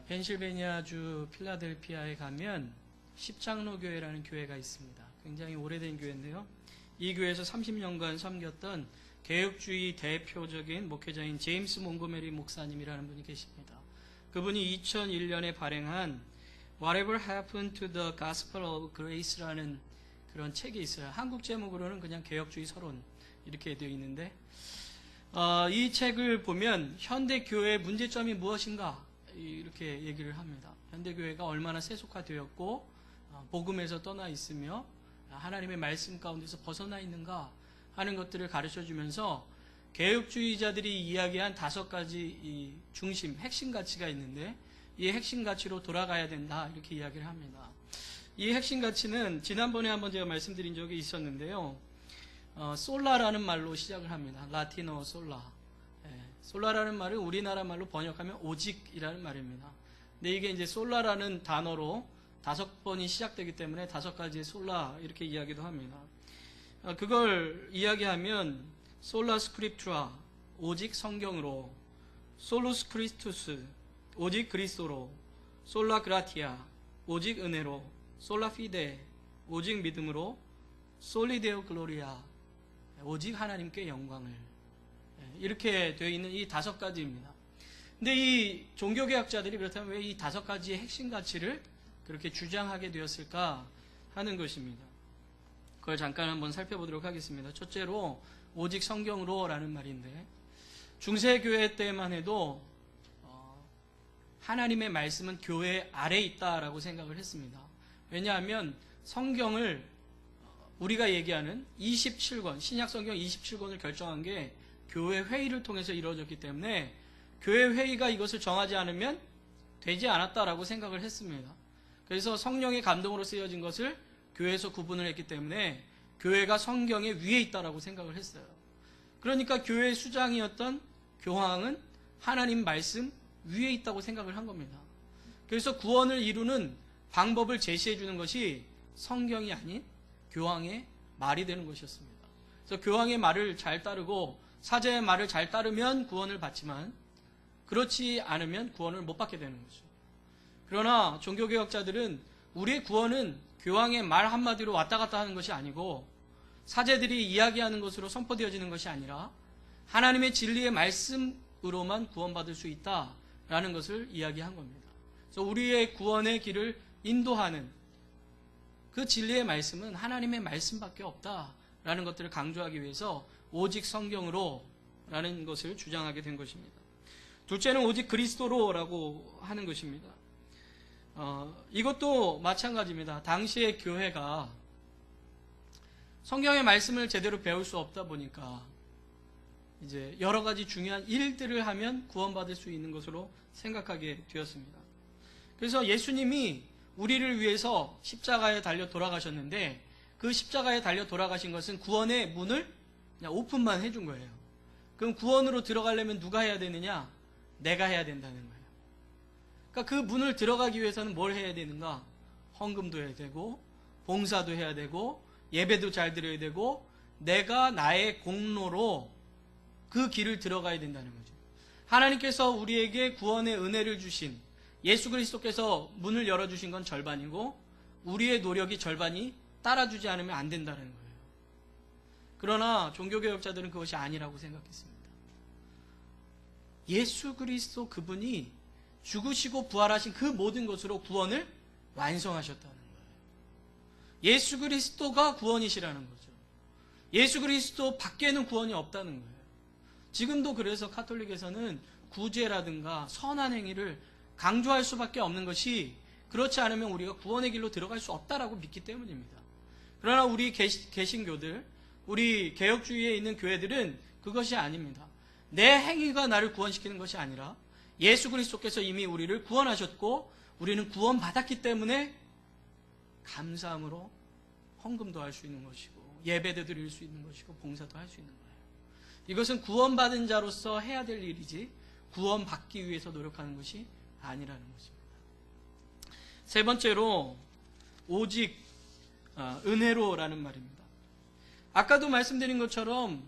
펜실베니아주 필라델피아에 가면 십장로교회라는 교회가 있습니다. 굉장히 오래된 교회인데요. 이 교회에서 30년간 섬겼던 개혁주의 대표적인 목회자인 제임스 몽고메리 목사님이라는 분이 계십니다. 그분이 2001년에 발행한 Whatever Happened to the Gospel of Grace라는 그런 책이 있어요. 한국 제목으로는 그냥 개혁주의 서론 이렇게 되어 있는데 이 책을 보면 현대교회의 문제점이 무엇인가 이렇게 얘기를 합니다. 현대교회가 얼마나 세속화되었고 복음에서 떠나 있으며 하나님의 말씀 가운데서 벗어나 있는가 하는 것들을 가르쳐주면서 개혁주의자들이 이야기한 5가지 이 중심, 핵심 가치가 있는데 이 핵심 가치로 돌아가야 된다 이렇게 이야기를 합니다. 이 핵심 가치는 지난번에 한번 제가 말씀드린 적이 있었는데요. 솔라라는 말로 시작을 합니다. 라틴어 솔라. 솔라라는 말은 우리나라 말로 번역하면 오직이라는 말입니다. 근데 이게 이제 솔라라는 단어로 5번이 시작되기 때문에 5가지의 솔라 이렇게 이야기도 합니다. 그걸 이야기하면 솔라 스크립투라 오직 성경으로, 솔루스 크리스투스 오직 그리스도로, 솔라 그라티아 오직 은혜로, 솔라 피데 오직 믿음으로, 솔리데오 글로리아 오직 하나님께 영광을, 이렇게 되어 있는 이 5가지입니다. 근데 이 종교개혁자들이 그렇다면 왜 이 5가지의 핵심 가치를 그렇게 주장하게 되었을까 하는 것입니다. 그걸 잠깐 한번 살펴보도록 하겠습니다. 첫째로 오직 성경으로 라는 말인데, 중세교회 때만 해도 하나님의 말씀은 교회 아래에 있다라고 생각을 했습니다. 왜냐하면 성경을 우리가 얘기하는 27권, 신약성경 27권을 결정한 게 교회 회의를 통해서 이루어졌기 때문에 교회 회의가 이것을 정하지 않으면 되지 않았다라고 생각을 했습니다. 그래서 성령의 감동으로 쓰여진 것을 교회에서 구분을 했기 때문에 교회가 성경의 위에 있다라고 생각을 했어요. 그러니까 교회의 수장이었던 교황은 하나님 말씀 위에 있다고 생각을 한 겁니다. 그래서 구원을 이루는 방법을 제시해 주는 것이 성경이 아닌 교황의 말이 되는 것이었습니다. 그래서 교황의 말을 잘 따르고 사제의 말을 잘 따르면 구원을 받지만 그렇지 않으면 구원을 못 받게 되는 거죠. 그러나 종교개혁자들은 우리의 구원은 교황의 말 한마디로 왔다 갔다 하는 것이 아니고 사제들이 이야기하는 것으로 선포되어지는 것이 아니라 하나님의 진리의 말씀으로만 구원받을 수 있다라는 것을 이야기한 겁니다. 그래서 우리의 구원의 길을 인도하는 그 진리의 말씀은 하나님의 말씀밖에 없다라는 것들을 강조하기 위해서 오직 성경으로 라는 것을 주장하게 된 것입니다. 둘째는 오직 그리스도로라고 하는 것입니다. 이것도 마찬가지입니다. 당시의 교회가 성경의 말씀을 제대로 배울 수 없다 보니까 이제 여러 가지 중요한 일들을 하면 구원받을 수 있는 것으로 생각하게 되었습니다. 그래서 예수님이 우리를 위해서 십자가에 달려 돌아가셨는데 그 십자가에 달려 돌아가신 것은 구원의 문을 그냥 오픈만 해준 거예요. 그럼 구원으로 들어가려면 누가 해야 되느냐? 내가 해야 된다는 거예요. 그러니까 그 문을 들어가기 위해서는 뭘 해야 되는가? 헌금도 해야 되고 봉사도 해야 되고 예배도 잘 드려야 되고 내가 나의 공로로 그 길을 들어가야 된다는 거죠. 하나님께서 우리에게 구원의 은혜를 주신 예수 그리스도께서 문을 열어주신 건 절반이고 우리의 노력이 절반이 따라주지 않으면 안 된다는 거예요. 그러나 종교개혁자들은 그것이 아니라고 생각했습니다. 예수 그리스도 그분이 죽으시고 부활하신 그 모든 것으로 구원을 완성하셨다는 거예요. 예수 그리스도가 구원이시라는 거죠. 예수 그리스도 밖에는 구원이 없다는 거예요. 지금도 그래서 카톨릭에서는 구제라든가 선한 행위를 강조할 수밖에 없는 것이 그렇지 않으면 우리가 구원의 길로 들어갈 수 없다라고 믿기 때문입니다. 그러나 우리 개신교들, 우리 개혁주의에 있는 교회들은 그것이 아닙니다. 내 행위가 나를 구원시키는 것이 아니라 예수 그리스도께서 이미 우리를 구원하셨고 우리는 구원받았기 때문에 감사함으로 헌금도 할 수 있는 것이고 예배도 드릴 수 있는 것이고 봉사도 할 수 있는 거예요. 이것은 구원받은 자로서 해야 될 일이지 구원받기 위해서 노력하는 것이 아니라는 것입니다. 세 번째로 오직 은혜로라는 말입니다. 아까도 말씀드린 것처럼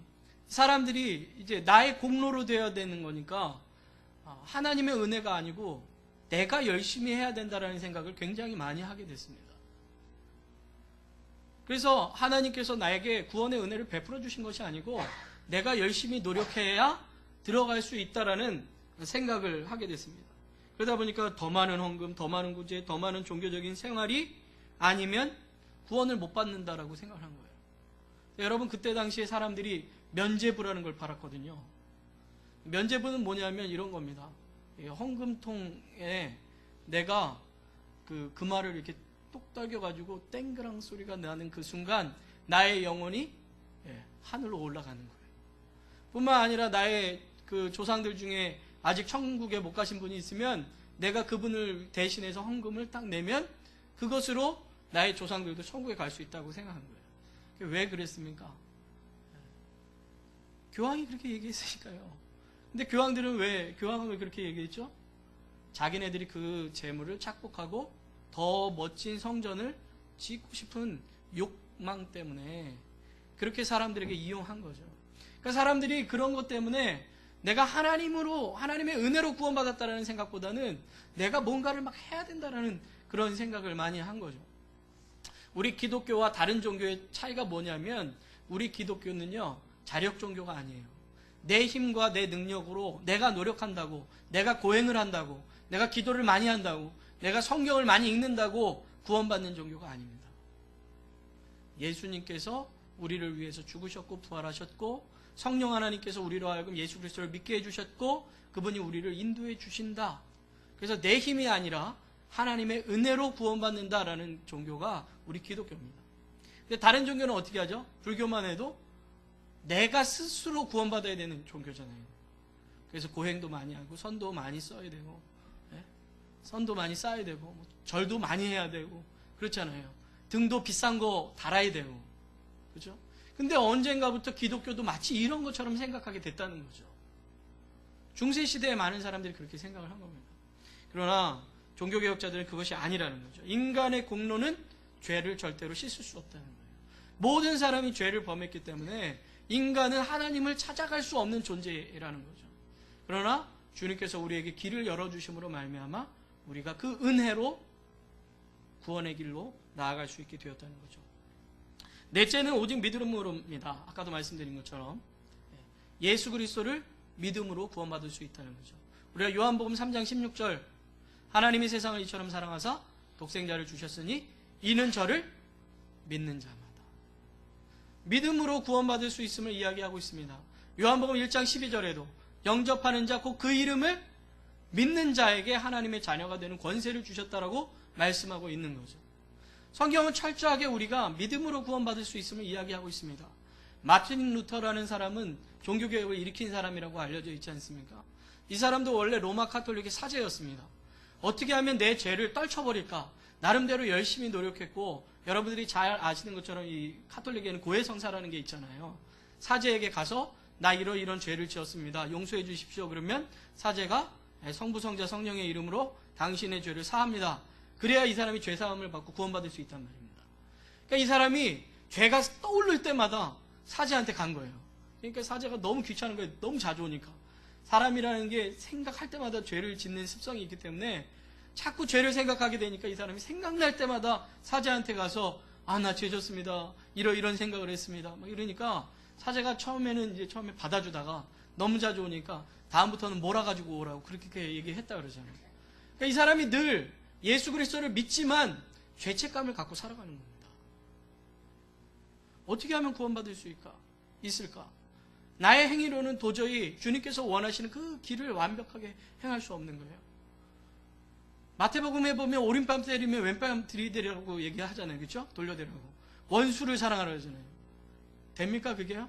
사람들이 이제 나의 공로로 되어야 되는 거니까 하나님의 은혜가 아니고 내가 열심히 해야 된다라는 생각을 굉장히 많이 하게 됐습니다. 그래서 하나님께서 나에게 구원의 은혜를 베풀어 주신 것이 아니고 내가 열심히 노력해야 들어갈 수 있다라는 생각을 하게 됐습니다. 그러다 보니까 더 많은 헌금, 더 많은 구제, 더 많은 종교적인 생활이 아니면 구원을 못 받는다라고 생각을 한 거예요. 여러분, 그때 당시에 사람들이 면죄부라는 걸 팔았거든요. 면죄부는 뭐냐면 이런 겁니다. 헌금통에 내가 그 말을 이렇게 똑 떨겨가지고 땡그랑 소리가 나는 그 순간 나의 영혼이 하늘로 올라가는 거예요. 뿐만 아니라 나의 그 조상들 중에 아직 천국에 못 가신 분이 있으면 내가 그분을 대신해서 헌금을 딱 내면 그것으로 나의 조상들도 천국에 갈 수 있다고 생각한 거예요. 왜 그랬습니까? 교황이 그렇게 얘기했으니까요. 근데 교황은 왜 그렇게 얘기했죠? 자기네들이 그 재물을 착복하고 더 멋진 성전을 짓고 싶은 욕망 때문에 그렇게 사람들에게 이용한 거죠. 그러니까 사람들이 그런 것 때문에 내가 하나님의 은혜로 구원받았다는 생각보다는 내가 뭔가를 막 해야 된다는 그런 생각을 많이 한 거죠. 우리 기독교와 다른 종교의 차이가 뭐냐면 우리 기독교는요, 자력 종교가 아니에요. 내 힘과 내 능력으로 내가 노력한다고, 내가 고행을 한다고, 내가 기도를 많이 한다고, 내가 성경을 많이 읽는다고 구원받는 종교가 아닙니다. 예수님께서 우리를 위해서 죽으셨고 부활하셨고 성령 하나님께서 우리로 하여금 예수 그리스도를 믿게 해주셨고 그분이 우리를 인도해 주신다. 그래서 내 힘이 아니라 하나님의 은혜로 구원받는다라는 종교가 우리 기독교입니다. 근데 다른 종교는 어떻게 하죠? 불교만 해도 내가 스스로 구원받아야 되는 종교잖아요. 그래서 고행도 많이 하고 선도 많이 써야 되고 선도 많이 쌓아야 되고 절도 많이 해야 되고 그렇잖아요. 등도 비싼 거 달아야 되고 그렇죠? 근데 언젠가부터 기독교도 마치 이런 것처럼 생각하게 됐다는 거죠. 중세시대에 많은 사람들이 그렇게 생각을 한 겁니다. 그러나 종교개혁자들은 그것이 아니라는 거죠. 인간의 공로는 죄를 절대로 씻을 수 없다는 거예요. 모든 사람이 죄를 범했기 때문에 인간은 하나님을 찾아갈 수 없는 존재라는 거죠. 그러나 주님께서 우리에게 길을 열어주심으로 말미암아 우리가 그 은혜로 구원의 길로 나아갈 수 있게 되었다는 거죠. 넷째는 오직 믿음으로입니다. 아까도 말씀드린 것처럼 예수 그리스도를 믿음으로 구원받을 수 있다는 거죠. 우리가 요한복음 3장 16절 하나님이 세상을 이처럼 사랑하사 독생자를 주셨으니 이는 저를 믿는 자마다 믿음으로 구원받을 수 있음을 이야기하고 있습니다. 요한복음 1장 12절에도 영접하는 자 곧 그 이름을 믿는 자에게 하나님의 자녀가 되는 권세를 주셨다라고 말씀하고 있는 거죠. 성경은 철저하게 우리가 믿음으로 구원받을 수 있음을 이야기하고 있습니다. 마틴 루터라는 사람은 종교개혁을 일으킨 사람이라고 알려져 있지 않습니까? 이 사람도 원래 로마 카톨릭의 사제였습니다. 어떻게 하면 내 죄를 떨쳐버릴까? 나름대로 열심히 노력했고 여러분들이 잘 아시는 것처럼 이 카톨릭에는 고해성사라는 게 있잖아요. 사제에게 가서 나 이런 죄를 지었습니다. 용서해 주십시오. 그러면 사제가 성부, 성자, 성령의 이름으로 당신의 죄를 사합니다. 그래야 이 사람이 죄사함을 받고 구원받을 수 있단 말입니다. 그러니까 이 사람이 죄가 떠오를 때마다 사제한테 간 거예요. 그러니까 사제가 너무 귀찮은 거예요. 너무 자주 오니까. 사람이라는 게 생각할 때마다 죄를 짓는 습성이 있기 때문에 자꾸 죄를 생각하게 되니까 이 사람이 생각날 때마다 사제한테 가서 나 죄 졌습니다. 이런 생각을 했습니다. 막 이러니까 사제가 처음에 받아주다가 너무 자주 오니까 다음부터는 몰아가지고 오라고 그렇게 얘기했다 그러잖아요. 그러니까 이 사람이 늘 예수 그리스도를 믿지만 죄책감을 갖고 살아가는 겁니다. 어떻게 하면 구원받을 수 있을까? 나의 행위로는 도저히 주님께서 원하시는 그 길을 완벽하게 행할 수 없는 거예요. 마태복음에 보면 오른뺨 때리면 왼뺨 들이대라고 얘기하잖아요. 그렇죠? 돌려대라고. 원수를 사랑하라 하잖아요. 됩니까 그게요?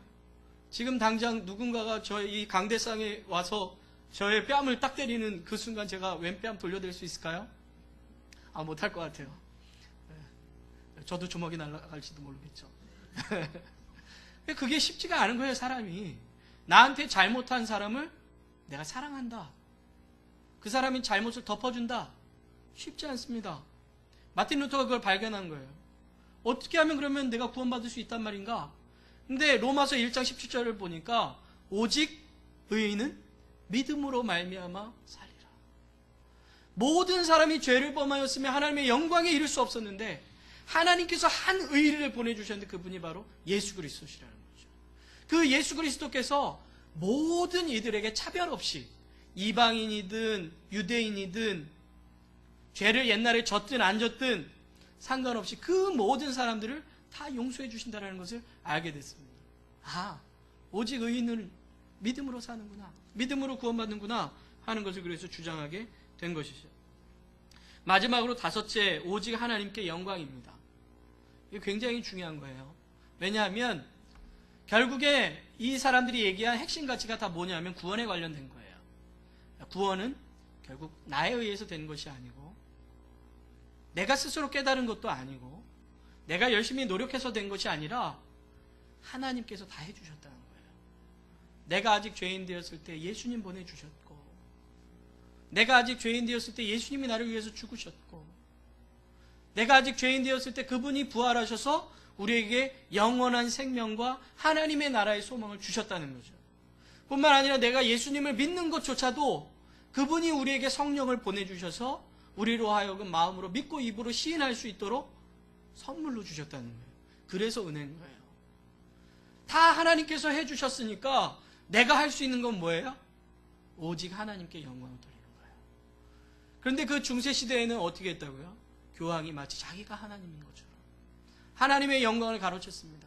지금 당장 누군가가 저의 이 강대상에 와서 저의 뺨을 딱 때리는 그 순간 제가 왼뺨 돌려댈 수 있을까요? 못할 것 같아요. 저도 주먹이 날아갈지도 모르겠죠. 그게 쉽지가 않은 거예요, 사람이. 나한테 잘못한 사람을 내가 사랑한다. 그 사람이 잘못을 덮어준다. 쉽지 않습니다. 마틴 루터가 그걸 발견한 거예요. 어떻게 하면 그러면 내가 구원받을 수 있단 말인가? 근데 로마서 1장 17절을 보니까 오직 의인은 믿음으로 말미암아 살리라. 모든 사람이 죄를 범하였으며 하나님의 영광에 이를 수 없었는데 하나님께서 한 의인을 보내주셨는데 그분이 바로 예수 그리스도시라는 거죠. 그 예수 그리스도께서 모든 이들에게 차별 없이 이방인이든 유대인이든 죄를 옛날에 졌든 안 졌든 상관없이 그 모든 사람들을 다 용서해 주신다는 것을 알게 됐습니다. 아, 오직 의인은 믿음으로 사는구나, 믿음으로 구원받는구나 하는 것을 그래서 주장하게 된 것이죠. 마지막으로 다섯째, 오직 하나님께 영광입니다. 이게 굉장히 중요한 거예요. 왜냐하면 결국에 이 사람들이 얘기한 핵심 가치가 다 뭐냐면 구원에 관련된 거예요. 구원은 결국 나에 의해서 된 것이 아니고 내가 스스로 깨달은 것도 아니고 내가 열심히 노력해서 된 것이 아니라 하나님께서 다 해주셨다는 거예요. 내가 아직 죄인 되었을 때 예수님 보내주셨고, 내가 아직 죄인 되었을 때 예수님이 나를 위해서 죽으셨고, 내가 아직 죄인 되었을 때 그분이 부활하셔서 우리에게 영원한 생명과 하나님의 나라의 소망을 주셨다는 거죠. 뿐만 아니라 내가 예수님을 믿는 것조차도 그분이 우리에게 성령을 보내주셔서 우리로 하여금 마음으로 믿고 입으로 시인할 수 있도록 선물로 주셨다는 거예요. 그래서 은혜인 거예요. 다 하나님께서 해주셨으니까 내가 할 수 있는 건 뭐예요? 오직 하나님께 영광을 돌리는 거예요. 그런데 그 중세시대에는 어떻게 했다고요? 교황이 마치 자기가 하나님인 것처럼 하나님의 영광을 가로챘습니다.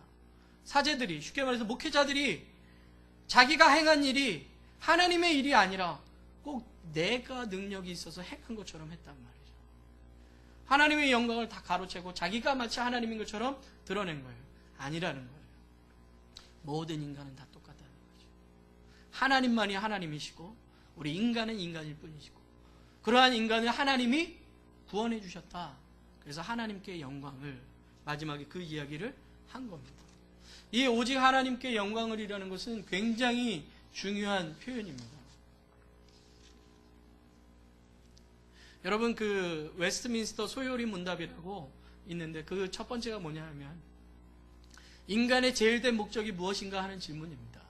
사제들이, 쉽게 말해서 목회자들이 자기가 행한 일이 하나님의 일이 아니라 꼭 내가 능력이 있어서 행한 것처럼 했단 말이죠. 하나님의 영광을 다 가로채고 자기가 마치 하나님인 것처럼 드러낸 거예요. 아니라는 거예요. 모든 인간은 다 똑같다는 거죠. 하나님만이 하나님이시고 우리 인간은 인간일 뿐이시고 그러한 인간을 하나님이 구원해 주셨다. 그래서 하나님께 영광을, 마지막에 그 이야기를 한 겁니다. 이 오직 하나님께 영광을 이라는 것은 굉장히 중요한 표현입니다. 여러분, 그 웨스트민스터 소요리 문답이라고 있는데 그 첫 번째가 뭐냐 하면 인간의 제일 된 목적이 무엇인가 하는 질문입니다.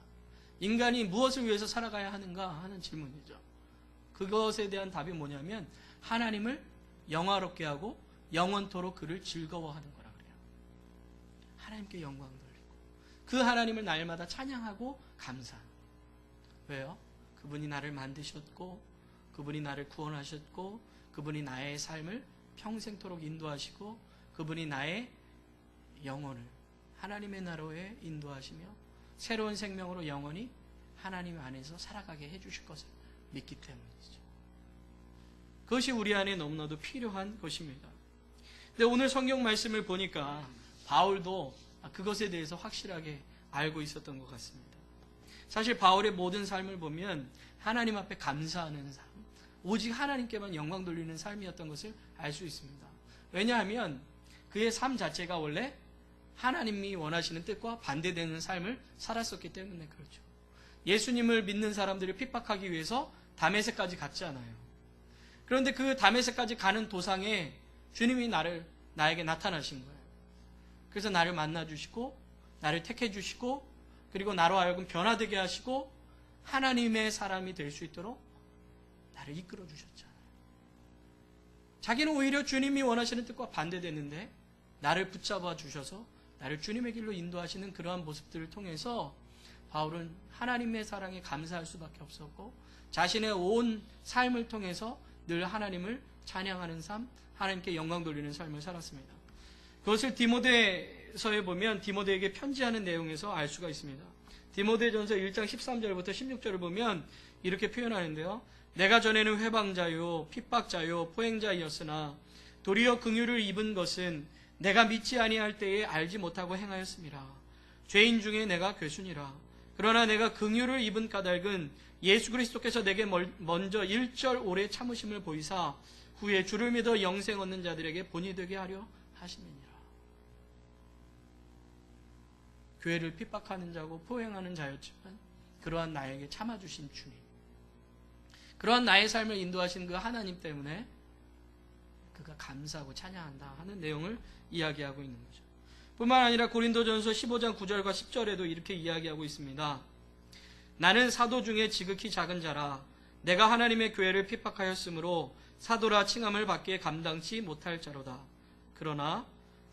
인간이 무엇을 위해서 살아가야 하는가 하는 질문이죠. 그것에 대한 답이 뭐냐면 하나님을 영화롭게 하고 영원토록 그를 즐거워하는 거라 그래요. 하나님께 영광 돌리고 그 하나님을 날마다 찬양하고 감사하는 거예요. 왜요? 그분이 나를 만드셨고 그분이 나를 구원하셨고 그분이 나의 삶을 평생토록 인도하시고 그분이 나의 영혼을 하나님의 나라에 인도하시며 새로운 생명으로 영원히 하나님 안에서 살아가게 해주실 것을 믿기 때문이죠. 그것이 우리 안에 너무나도 필요한 것입니다. 근데 오늘 성경 말씀을 보니까 바울도 그것에 대해서 확실하게 알고 있었던 것 같습니다. 사실 바울의 모든 삶을 보면 하나님 앞에 감사하는 삶, 오직 하나님께만 영광 돌리는 삶이었던 것을 알 수 있습니다. 왜냐하면 그의 삶 자체가 원래 하나님이 원하시는 뜻과 반대되는 삶을 살았었기 때문에 그렇죠. 예수님을 믿는 사람들을 핍박하기 위해서 다메섹까지 갔지 않아요. 그런데 그 다메섹까지 가는 도상에 주님이 나에게 나타나신 거예요. 그래서 나를 만나주시고 나를 택해주시고 그리고 나로 하여금 변화되게 하시고 하나님의 사람이 될 수 있도록 나를 이끌어 주셨잖아요. 자기는 오히려 주님이 원하시는 뜻과 반대되는데 나를 붙잡아 주셔서 나를 주님의 길로 인도하시는 그러한 모습들을 통해서 바울은 하나님의 사랑에 감사할 수밖에 없었고 자신의 온 삶을 통해서 늘 하나님을 찬양하는 삶, 하나님께 영광 돌리는 삶을 살았습니다. 그것을 디모데서에 보면 디모데에게 편지하는 내용에서 알 수가 있습니다. 디모데전서 1장 13절부터 16절을 보면 이렇게 표현하는데요. 내가 전에는 회방자요 핍박자요 포행자이었으나 도리어 긍휼을 입은 것은 내가 믿지 아니할 때에 알지 못하고 행하였음이라. 죄인 중에 내가 괴순이라. 그러나 내가 긍휼을 입은 까닭은 예수 그리스도께서 내게 먼저 1절 오래 참으심을 보이사 후에 주를 믿어 영생 얻는 자들에게 본이 되게 하려 하심이니라. 교회를 핍박하는 자고 포행하는 자였지만 그러한 나에게 참아주신 주님, 그러한 나의 삶을 인도하신 그 하나님 때문에 그가 감사하고 찬양한다 하는 내용을 이야기하고 있는 거죠. 뿐만 아니라 고린도전서 15장 9절과 10절에도 이렇게 이야기하고 있습니다. 나는 사도 중에 지극히 작은 자라 내가 하나님의 교회를 핍박하였으므로 사도라 칭함을 받기에 감당치 못할 자로다. 그러나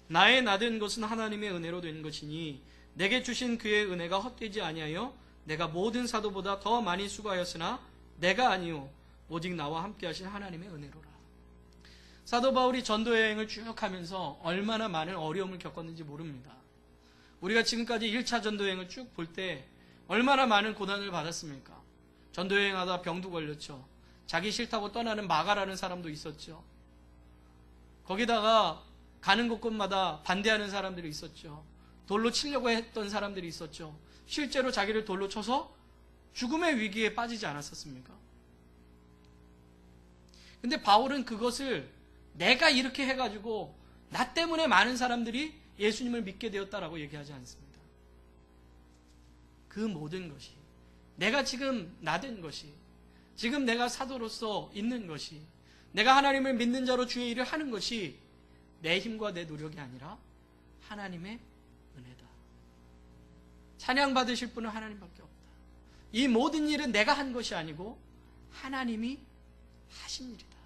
나의 나된 것은 하나님의 은혜로 된 것이니 내게 주신 그의 은혜가 헛되지 아니하여 내가 모든 사도보다 더 많이 수고하였으나 내가 아니요 오직 나와 함께 하신 하나님의 은혜로라. 사도 바울이 전도 여행을 쭉 하면서 얼마나 많은 어려움을 겪었는지 모릅니다. 우리가 지금까지 1차 전도 여행을 쭉 볼 때 얼마나 많은 고난을 받았습니까? 전도 여행하다 병도 걸렸죠. 자기 싫다고 떠나는 마가라는 사람도 있었죠. 거기다가 가는 곳곳마다 반대하는 사람들이 있었죠. 돌로 치려고 했던 사람들이 있었죠. 실제로 자기를 돌로 쳐서 죽음의 위기에 빠지지 않았었습니까? 근데 바울은 그것을 내가 이렇게 해가지고 나 때문에 많은 사람들이 예수님을 믿게 되었다라고 얘기하지 않습니다. 그 모든 것이, 내가 지금 나된 것이, 지금 내가 사도로서 있는 것이, 내가 하나님을 믿는 자로 주의 일을 하는 것이 내 힘과 내 노력이 아니라 하나님의 은혜다. 찬양 받으실 분은 하나님밖에 없다. 이 모든 일은 내가 한 것이 아니고 하나님이 하신 일이다.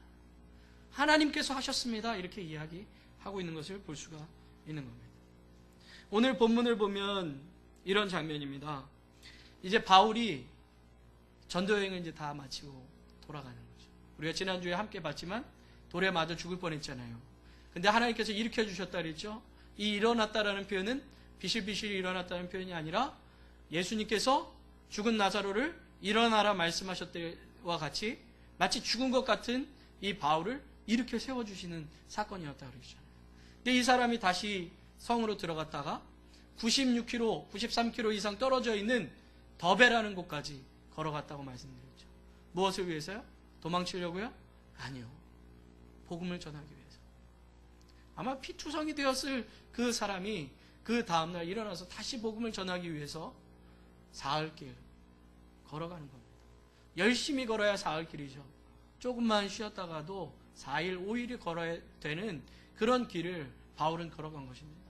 하나님께서 하셨습니다. 이렇게 이야기하고 있는 것을 볼 수가 있는 겁니다. 오늘 본문을 보면 이런 장면입니다. 이제 바울이 전도여행을 이제 다 마치고 돌아가는 거죠. 우리가 지난주에 함께 봤지만 돌에 맞아 죽을 뻔했잖아요. 근데 하나님께서 일으켜 주셨다 그랬죠. 이 일어났다라는 표현은 비실비실 일어났다는 표현이 아니라 예수님께서 죽은 나사로를 일어나라 말씀하셨 때와 같이 마치 죽은 것 같은 이 바울을 일으켜 세워주시는 사건이었다 그러잖아요. 근데 이 사람이 다시 성으로 들어갔다가 96km, 93km 이상 떨어져 있는 더베라는 곳까지 걸어갔다고 말씀드렸죠. 무엇을 위해서요? 도망치려고요? 아니요. 복음을 전하기 위해서. 아마 피투성이 되었을 그 사람이 그 다음날 일어나서 다시 복음을 전하기 위해서 사흘길 걸어가는 겁니다. 열심히 걸어야 사흘길이죠. 조금만 쉬었다가도 4일, 5일이 걸어야 되는 그런 길을 바울은 걸어간 것입니다.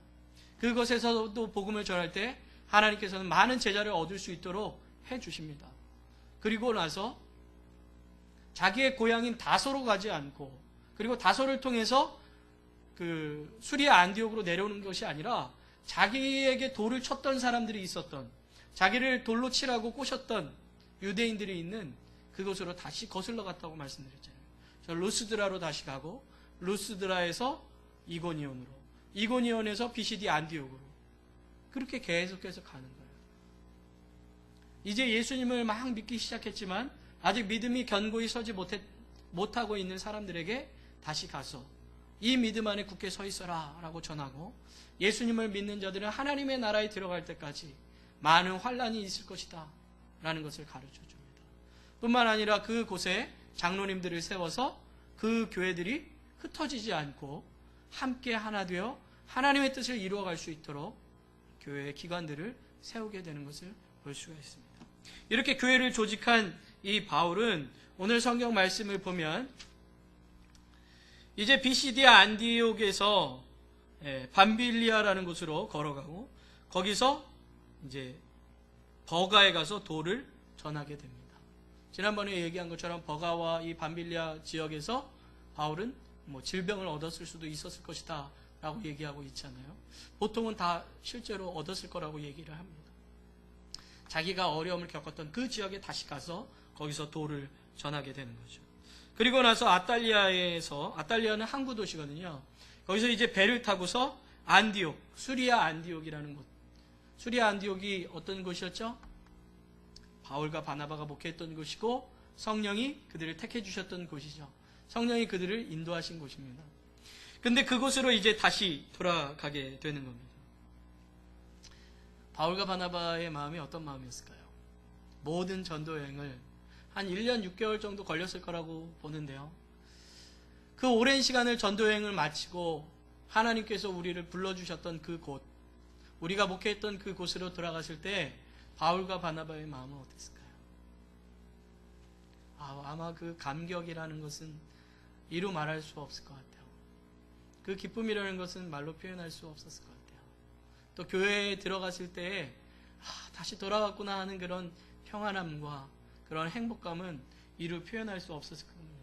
그것에서도 복음을 전할 때 하나님께서는 많은 제자를 얻을 수 있도록 해주십니다. 그리고 나서 자기의 고향인 다소로 가지 않고, 그리고 다소를 통해서 그 수리아 안디옥으로 내려오는 것이 아니라 자기에게 돌을 쳤던 사람들이 있었던, 자기를 돌로 치라고 꼬셨던 유대인들이 있는 그곳으로 다시 거슬러 갔다고 말씀드렸잖아요. 저 루스드라로 다시 가고, 루스드라에서 이고니온으로, 이고니온에서 비시디 안디옥으로, 그렇게 계속해서 가는 거예요. 이제 예수님을 막 믿기 시작했지만 아직 믿음이 견고히 서지 못하고 있는 사람들에게 다시 가서 이 믿음 안에 굳게 서 있어라 라고 전하고, 예수님을 믿는 자들은 하나님의 나라에 들어갈 때까지 많은 환난이 있을 것이다 라는 것을 가르쳐 줍니다. 뿐만 아니라 그곳에 장로님들을 세워서 그 교회들이 흩어지지 않고 함께 하나 되어 하나님의 뜻을 이루어갈 수 있도록 교회의 기관들을 세우게 되는 것을 볼 수가 있습니다. 이렇게 교회를 조직한 이 바울은 오늘 성경 말씀을 보면 이제 비시디아 안디옥에서 밤빌리아라는 곳으로 걸어가고, 거기서 이제 버가에 가서 도를 전하게 됩니다. 지난번에 얘기한 것처럼 버가와 이 밤빌리아 지역에서 바울은 질병을 얻었을 수도 있었을 것이다 라고 얘기하고 있잖아요. 보통은 다 실제로 얻었을 거라고 얘기를 합니다. 자기가 어려움을 겪었던 그 지역에 다시 가서 거기서 도를 전하게 되는 거죠. 그리고 나서 아탈리아는 항구 도시거든요. 거기서 이제 배를 타고서 안디옥, 수리아 안디옥이라는 곳. 수리아 안디옥이 어떤 곳이었죠? 바울과 바나바가 목회했던 곳이고 성령이 그들을 택해 주셨던 곳이죠. 성령이 그들을 인도하신 곳입니다. 근데 그곳으로 이제 다시 돌아가게 되는 겁니다. 바울과 바나바의 마음이 어떤 마음이었을까요? 모든 전도 여행을 한 1년 6개월 정도 걸렸을 거라고 보는데요. 그 오랜 시간을 전도 여행을 마치고 하나님께서 우리를 불러주셨던 그 곳, 우리가 목회했던 그 곳으로 돌아갔을 때 바울과 바나바의 마음은 어땠을까요? 아마 그 감격이라는 것은 이루 말할 수 없을 것 같아요. 그 기쁨이라는 것은 말로 표현할 수 없었을 것 같아요. 또 교회에 들어갔을 때에 다시 돌아왔구나 하는 그런 평안함과 그런 행복감은 이루 표현할 수 없었을 겁니다.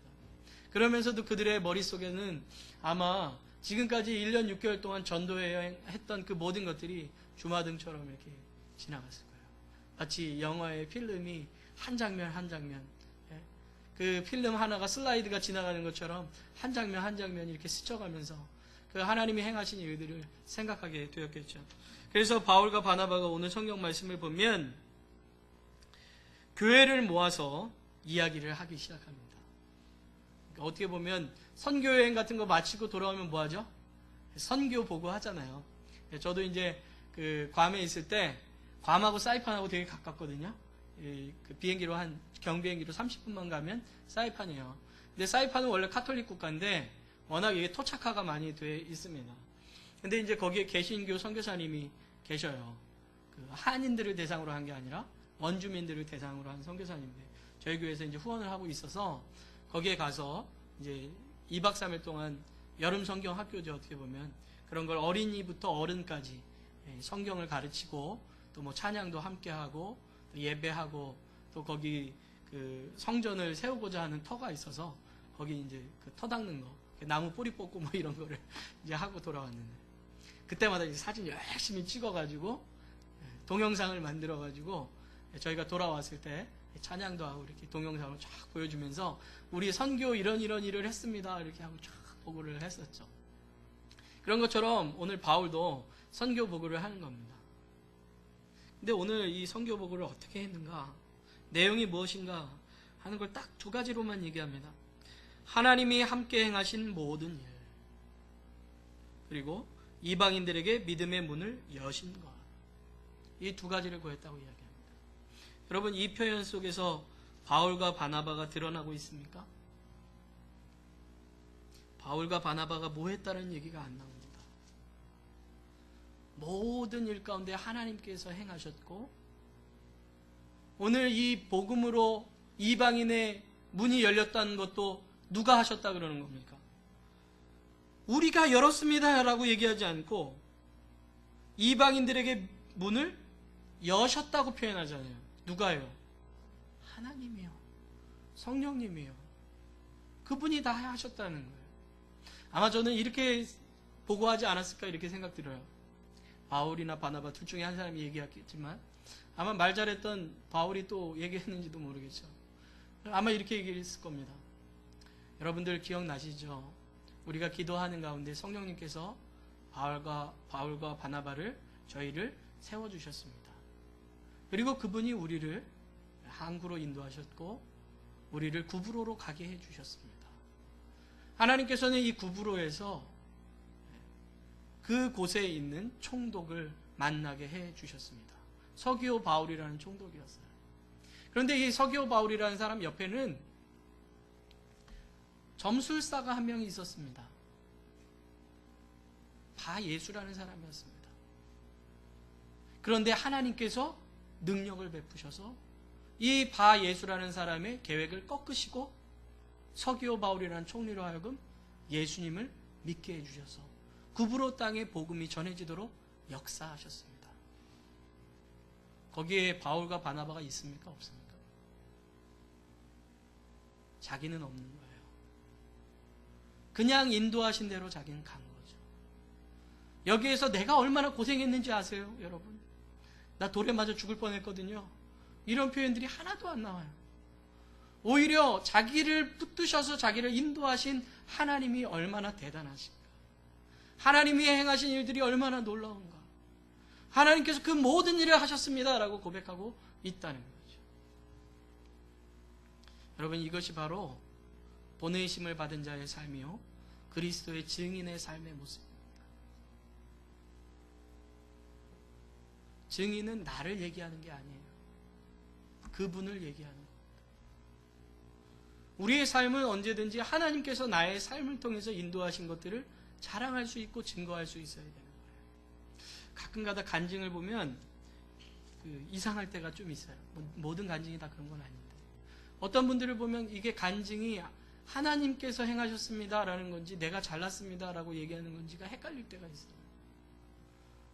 그러면서도 그들의 머릿속에는 아마 지금까지 1년 6개월 동안 전도했던 그 모든 것들이 주마등처럼 이렇게 지나갔을 거예요. 마치 영화의 필름이 한 장면 한 장면, 그 필름 하나가 슬라이드가 지나가는 것처럼 한 장면 한 장면 이렇게 스쳐가면서 그 하나님이 행하신 일들을 생각하게 되었겠죠. 그래서 바울과 바나바가 오늘 성경 말씀을 보면 교회를 모아서 이야기를 하기 시작합니다. 그러니까 어떻게 보면 선교여행 같은 거 마치고 돌아오면 뭐 하죠? 선교 보고 하잖아요. 저도 이제 그 괌에 있을 때 괌하고 사이판하고 되게 가깝거든요. 그 비행기로 경비행기로 30분만 가면 사이판이에요. 근데 사이판은 원래 카톨릭 국가인데 워낙 이게 토착화가 많이 돼 있습니다. 근데 이제 거기에 개신교 선교사님이 계셔요. 그 한인들을 대상으로 한 게 아니라 원주민들을 대상으로 한 선교사님들. 저희 교회에서 이제 후원을 하고 있어서 거기에 가서 이제 2박 3일 동안 여름 성경 학교죠. 어떻게 보면 그런 걸 어린이부터 어른까지 성경을 가르치고 또 뭐 찬양도 함께 하고 또 예배하고 또 거기 그 성전을 세우고자 하는 터가 있어서 거기 이제 그 터 닦는 거 나무 뿌리 뽑고 뭐 이런 거를 이제 하고 돌아왔는데 그때마다 이제 사진 열심히 찍어가지고 동영상을 만들어가지고 저희가 돌아왔을 때 찬양도 하고 이렇게 동영상을 쫙 보여주면서 우리 선교 이런 일을 했습니다 이렇게 하고 쫙 보고를 했었죠. 그런 것처럼 오늘 바울도 선교 보고를 하는 겁니다. 근데 오늘 이 선교 보고를 어떻게 했는가, 내용이 무엇인가 하는 걸 딱 두 가지로만 얘기합니다. 하나님이 함께 행하신 모든 일, 그리고 이방인들에게 믿음의 문을 여신 것, 이 두 가지를 구했다고 이야기합니다. 여러분, 이 표현 속에서 바울과 바나바가 드러나고 있습니까? 바울과 바나바가 뭐 했다는 얘기가 안 나옵니다. 모든 일 가운데 하나님께서 행하셨고, 오늘 이 복음으로 이방인의 문이 열렸다는 것도 누가 하셨다 그러는 겁니까? 우리가 열었습니다 라고 얘기하지 않고 이방인들에게 문을 여셨다고 표현하잖아요. 누가요? 하나님이요. 성령님이요. 그분이 다 하셨다는 거예요. 아마 저는 이렇게 보고하지 않았을까 이렇게 생각 들어요. 바울이나 바나바 둘 중에 한 사람이 얘기했겠지만 아마 말 잘했던 바울이 또 얘기했는지도 모르겠죠. 아마 이렇게 얘기했을 겁니다. 여러분들 기억나시죠? 우리가 기도하는 가운데 성령님께서 바울과 바나바를 저희를 세워주셨습니다. 그리고 그분이 우리를 항구로 인도하셨고 우리를 구브로로 가게 해주셨습니다. 하나님께서는 이 구브로에서 그 곳에 있는 총독을 만나게 해주셨습니다. 서기오 바울이라는 총독이었어요. 그런데 이 서기오 바울이라는 사람 옆에는 점술사가 한 명이 있었습니다. 바예수라는 사람이었습니다. 그런데 하나님께서 능력을 베푸셔서 이 바예수라는 사람의 계획을 꺾으시고 서기오 바울이라는 총리로 하여금 예수님을 믿게 해주셔서 구브로 땅에 복음이 전해지도록 역사하셨습니다. 거기에 바울과 바나바가 있습니까? 없습니까? 자기는 없는 거예요. 그냥 인도하신 대로 자기는 간 거죠. 여기에서 내가 얼마나 고생했는지 아세요, 여러분? 나 돌에 맞아 죽을 뻔했거든요. 이런 표현들이 하나도 안 나와요. 오히려 자기를 붙드셔서 자기를 인도하신 하나님이 얼마나 대단하신가. 하나님이 행하신 일들이 얼마나 놀라운가. 하나님께서 그 모든 일을 하셨습니다 라고 고백하고 있다는 거죠. 여러분, 이것이 바로 보내심을 받은 자의 삶이요 그리스도의 증인의 삶의 모습입니다. 증인은 나를 얘기하는 게 아니에요. 그분을 얘기하는 겁니다. 우리의 삶은 언제든지 하나님께서 나의 삶을 통해서 인도하신 것들을 자랑할 수 있고 증거할 수 있어야 되는 거예요. 가끔가다 간증을 보면 이상할 때가 좀 있어요. 모든 간증이 다 그런 건 아닌데 어떤 분들을 보면 이게 간증이 하나님께서 행하셨습니다 라는 건지 내가 잘났습니다 라고 얘기하는 건지가 헷갈릴 때가 있어요.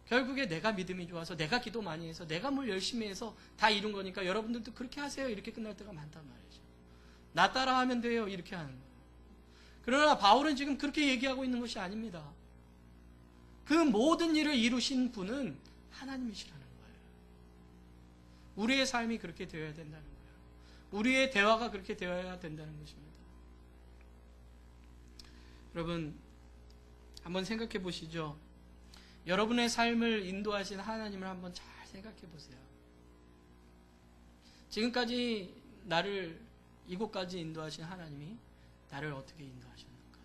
결국에 내가 믿음이 좋아서 내가 기도 많이 해서 내가 뭘 열심히 해서 다 이룬 거니까 여러분들도 그렇게 하세요 이렇게 끝날 때가 많단 말이죠. 나 따라하면 돼요. 이렇게 하는 거예요. 그러나 바울은 지금 그렇게 얘기하고 있는 것이 아닙니다. 그 모든 일을 이루신 분은 하나님이시라는 거예요. 우리의 삶이 그렇게 되어야 된다는 거예요. 우리의 대화가 그렇게 되어야 된다는 것입니다. 여러분, 한번 생각해 보시죠. 여러분의 삶을 인도하신 하나님을 한번 잘 생각해 보세요. 지금까지 나를 이곳까지 인도하신 하나님이 나를 어떻게 인도하셨는가?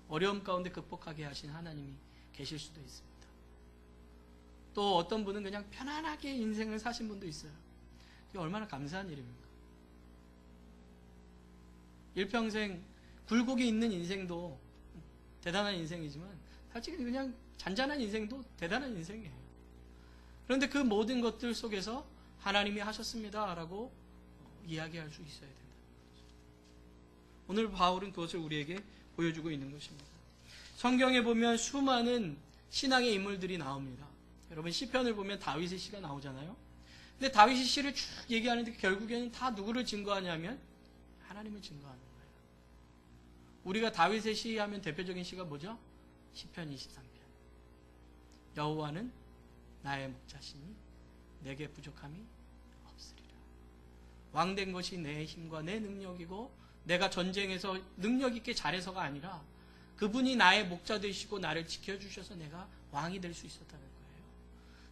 어려움 가운데 극복하게 하신 하나님이 계실 수도 있습니다. 또 어떤 분은 그냥 편안하게 인생을 사신 분도 있어요. 그게 얼마나 감사한 일입니까? 일평생 굴곡이 있는 인생도 대단한 인생이지만 사실 그냥 잔잔한 인생도 대단한 인생이에요. 그런데 그 모든 것들 속에서 하나님이 하셨습니다 라고 이야기할 수 있어야 된다는 거죠. 오늘 바울은 그것을 우리에게 보여주고 있는 것입니다. 성경에 보면 수많은 신앙의 인물들이 나옵니다. 여러분 시편을 보면 다윗의 시가 나오잖아요. 근데 다윗의 시를 쭉 얘기하는데 결국에는 다 누구를 증거하냐면 하나님을 증거하는 거예요. 우리가 다윗의 시 하면 대표적인 시가 뭐죠? 시편 23편. 여호와는 나의 목자시니 내게 부족함이 없으리라. 왕된 것이 내 힘과 내 능력이고 내가 전쟁에서 능력 있게 잘해서가 아니라 그분이 나의 목자 되시고 나를 지켜주셔서 내가 왕이 될 수 있었다는 거예요.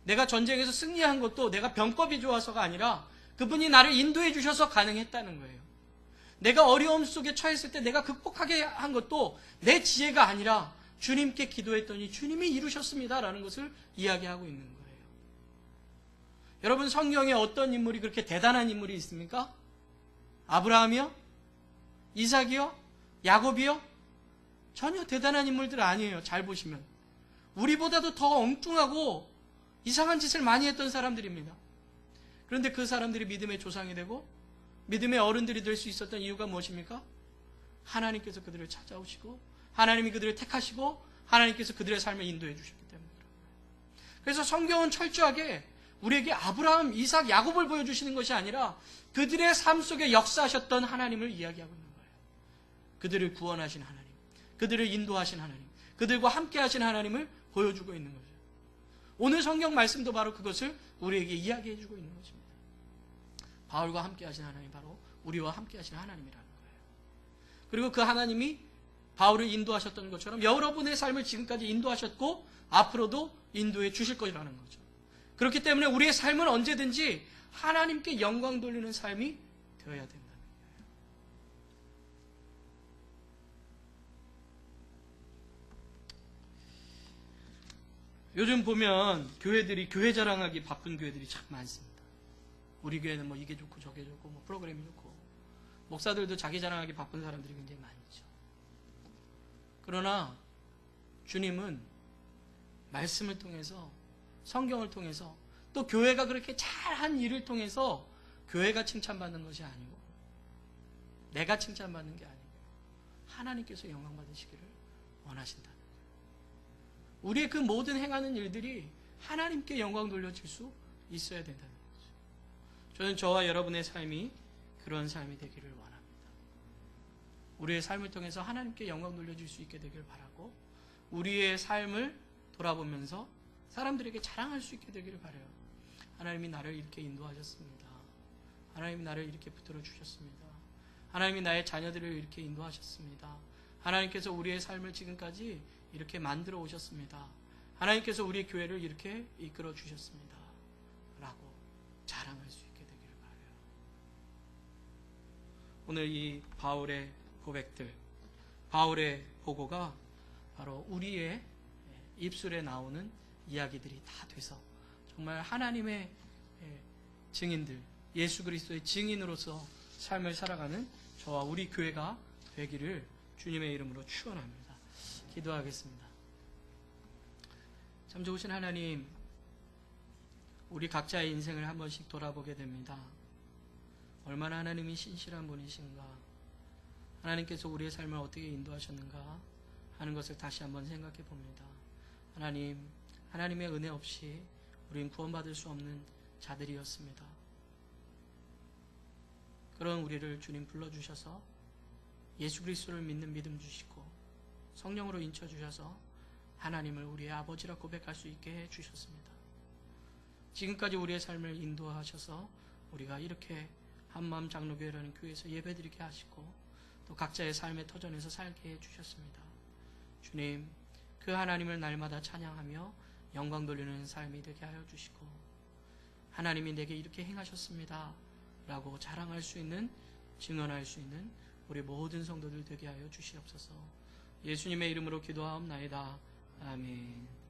내가 전쟁에서 승리한 것도 내가 병법이 좋아서가 아니라 그분이 나를 인도해 주셔서 가능했다는 거예요. 내가 어려움 속에 처했을 때 내가 극복하게 한 것도 내 지혜가 아니라 주님께 기도했더니 주님이 이루셨습니다라는 것을 이야기하고 있는 거예요. 여러분 성경에 어떤 인물이 그렇게 대단한 인물이 있습니까? 아브라함이요? 이삭이요? 야곱이요? 전혀 대단한 인물들 아니에요. 잘 보시면 우리보다도 더 엉뚱하고 이상한 짓을 많이 했던 사람들입니다. 그런데 그 사람들이 믿음의 조상이 되고 믿음의 어른들이 될 수 있었던 이유가 무엇입니까? 하나님께서 그들을 찾아오시고 하나님이 그들을 택하시고 하나님께서 그들의 삶을 인도해 주셨기 때문입니다. 그래서 성경은 철저하게 우리에게 아브라함, 이삭, 야곱을 보여주시는 것이 아니라 그들의 삶 속에 역사하셨던 하나님을 이야기하고 있는 거예요. 그들을 구원하신 하나님, 그들을 인도하신 하나님, 그들과 함께 하신 하나님을 보여주고 있는 거죠. 오늘 성경 말씀도 바로 그것을 우리에게 이야기해 주고 있는 것입니다. 바울과 함께 하신 하나님 바로 우리와 함께 하신 하나님이라는 거예요. 그리고 그 하나님이 바울을 인도하셨던 것처럼 여러분의 삶을 지금까지 인도하셨고 앞으로도 인도해 주실 것이라는 거죠. 그렇기 때문에 우리의 삶은 언제든지 하나님께 영광 돌리는 삶이 되어야 된다는 거예요. 요즘 보면 교회들이 교회 자랑하기 바쁜 교회들이 참 많습니다. 우리 교회는 뭐 이게 좋고 저게 좋고 뭐 프로그램이 좋고 목사들도 자기 자랑하기 바쁜 사람들이 굉장히 많죠. 그러나 주님은 말씀을 통해서 성경을 통해서 또 교회가 그렇게 잘한 일을 통해서 교회가 칭찬받는 것이 아니고 내가 칭찬받는 게 아니고 하나님께서 영광 받으시기를 원하신다는 거예요. 우리의 그 모든 행하는 일들이 하나님께 영광 돌려질 수 있어야 된다는 거죠. 저는 저와 여러분의 삶이 그런 삶이 되기를 원합니다. 우리의 삶을 통해서 하나님께 영광 돌려줄 수 있게 되기를 바라고 우리의 삶을 돌아보면서 사람들에게 자랑할 수 있게 되기를 바라요. 하나님이 나를 이렇게 인도하셨습니다. 하나님이 나를 이렇게 붙들어 주셨습니다. 하나님이 나의 자녀들을 이렇게 인도하셨습니다. 하나님께서 우리의 삶을 지금까지 이렇게 만들어 오셨습니다. 하나님께서 우리 교회를 이렇게 이끌어 주셨습니다. 라고 자랑할 수 있게 되기를 바라요. 오늘 이 바울의 고백들, 바울의 보고가 바로 우리의 입술에 나오는 이야기들이 다 돼서 정말 하나님의 증인들, 예수 그리스도의 증인으로서 삶을 살아가는 저와 우리 교회가 되기를 주님의 이름으로 축원합니다. 기도하겠습니다. 참 좋으신 하나님, 우리 각자의 인생을 한 번씩 돌아보게 됩니다. 얼마나 하나님이 신실한 분이신가, 하나님께서 우리의 삶을 어떻게 인도하셨는가 하는 것을 다시 한번 생각해 봅니다. 하나님, 하나님의 은혜 없이 우리는 구원받을 수 없는 자들이었습니다. 그런 우리를 주님 불러주셔서 예수 그리스도를 믿는 믿음 주시고 성령으로 인쳐주셔서 하나님을 우리의 아버지라 고백할 수 있게 해주셨습니다. 지금까지 우리의 삶을 인도하셔서 우리가 이렇게 한마음 장로교회라는 교회에서 예배드리게 하시고 또 각자의 삶의 터전에서 살게 해주셨습니다. 주님, 그 하나님을 날마다 찬양하며 영광 돌리는 삶이 되게 하여 주시고 하나님이 내게 이렇게 행하셨습니다 라고 자랑할 수 있는, 증언할 수 있는 우리 모든 성도들 되게 하여 주시옵소서. 예수님의 이름으로 기도하옵나이다. 아멘.